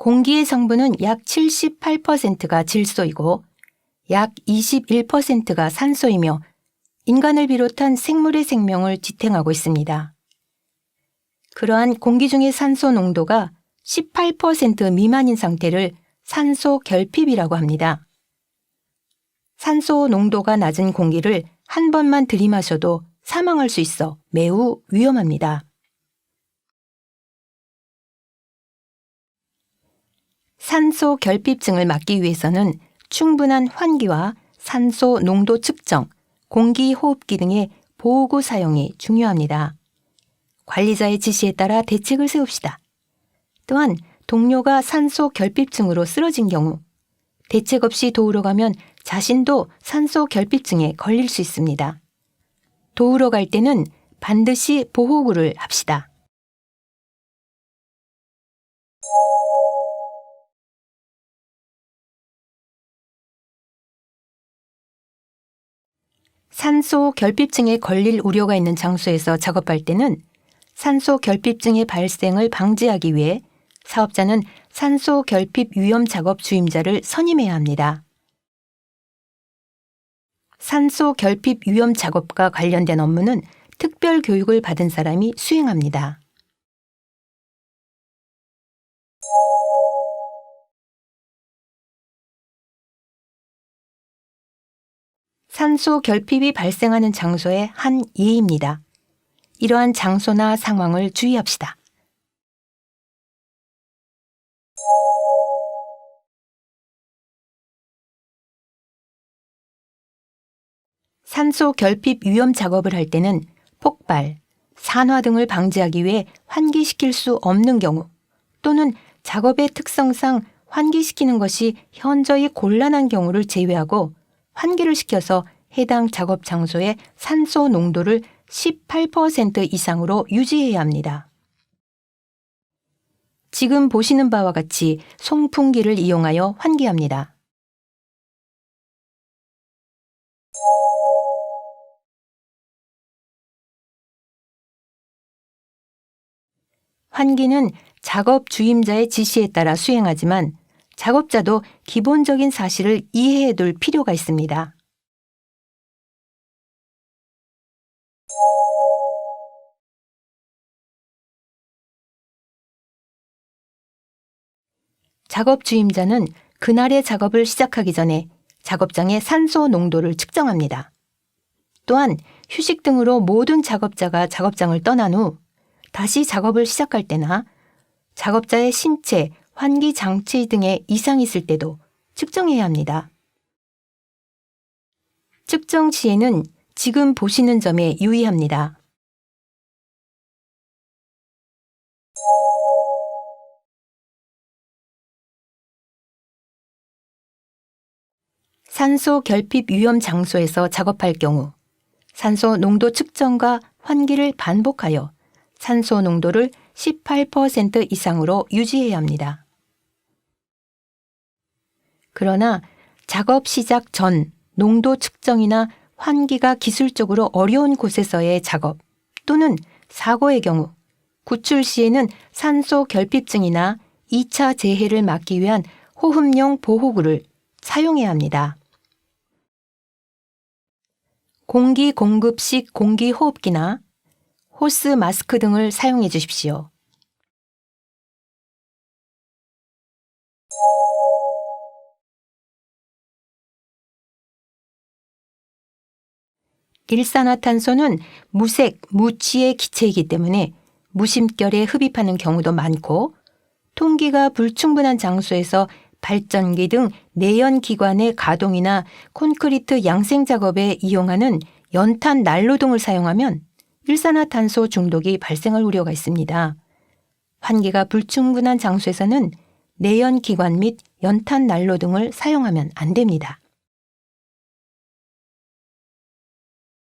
공기의 성분은 약 78%가 질소이고 약 21%가 산소이며 인간을 비롯한 생물의 생명을 지탱하고 있습니다. 그러한 공기 중의 산소 농도가 18% 미만인 상태를 산소 결핍이라고 합니다. 산소 농도가 낮은 공기를 한 번만 들이마셔도 사망할 수 있어 매우 위험합니다. 산소 결핍증을 막기 위해서는 충분한 환기와 산소 농도 측정, 공기 호흡기 등의 보호구 사용이 중요합니다. 관리자의 지시에 따라 대책을 세웁시다. 또한 동료가 산소 결핍증으로 쓰러진 경우 대책 없이 도우러 가면 자신도 산소 결핍증에 걸릴 수 있습니다. 도우러 갈 때는 반드시 보호구를 합시다. 산소 결핍증에 걸릴 우려가 있는 장소에서 작업할 때는 산소 결핍증의 발생을 방지하기 위해 사업자는 산소 결핍 위험 작업 주임자를 선임해야 합니다. 산소 결핍 위험 작업과 관련된 업무는 특별 교육을 받은 사람이 수행합니다. 산소 결핍이 발생하는 장소의 한 예입니다. 이러한 장소나 상황을 주의합시다. 산소 결핍 위험 작업을 할 때는 폭발, 산화 등을 방지하기 위해 환기시킬 수 없는 경우 또는 작업의 특성상 환기시키는 것이 현저히 곤란한 경우를 제외하고 환기를 시켜서 해당 작업 장소의 산소 농도를 18% 이상으로 유지해야 합니다. 지금 보시는 바와 같이 송풍기를 이용하여 환기합니다. 환기는 작업 주임자의 지시에 따라 수행하지만 작업자도 기본적인 사실을 이해해 둘 필요가 있습니다. 작업 주임자는 그날의 작업을 시작하기 전에 작업장의 산소 농도를 측정합니다. 또한 휴식 등으로 모든 작업자가 작업장을 떠난 후 다시 작업을 시작할 때나 작업자의 신체, 환기 장치 등에 이상이 있을 때도 측정해야 합니다. 측정 시에는 지금 보시는 점에 유의합니다. 산소 결핍 위험 장소에서 작업할 경우 산소 농도 측정과 환기를 반복하여 산소 농도를 18% 이상으로 유지해야 합니다. 그러나 작업 시작 전 농도 측정이나 환기가 기술적으로 어려운 곳에서의 작업 또는 사고의 경우 구출 시에는 산소 결핍증이나 2차 재해를 막기 위한 호흡용 보호구를 사용해야 합니다. 공기 공급식 공기 호흡기나 호스 마스크 등을 사용해 주십시오. 일산화탄소는 무색, 무취의 기체이기 때문에 무심결에 흡입하는 경우도 많고 통기가 불충분한 장소에서 발전기 등 내연기관의 가동이나 콘크리트 양생 작업에 이용하는 연탄 난로 등을 사용하면 일산화탄소 중독이 발생할 우려가 있습니다. 환기가 불충분한 장소에서는 내연기관 및 연탄 난로 등을 사용하면 안 됩니다.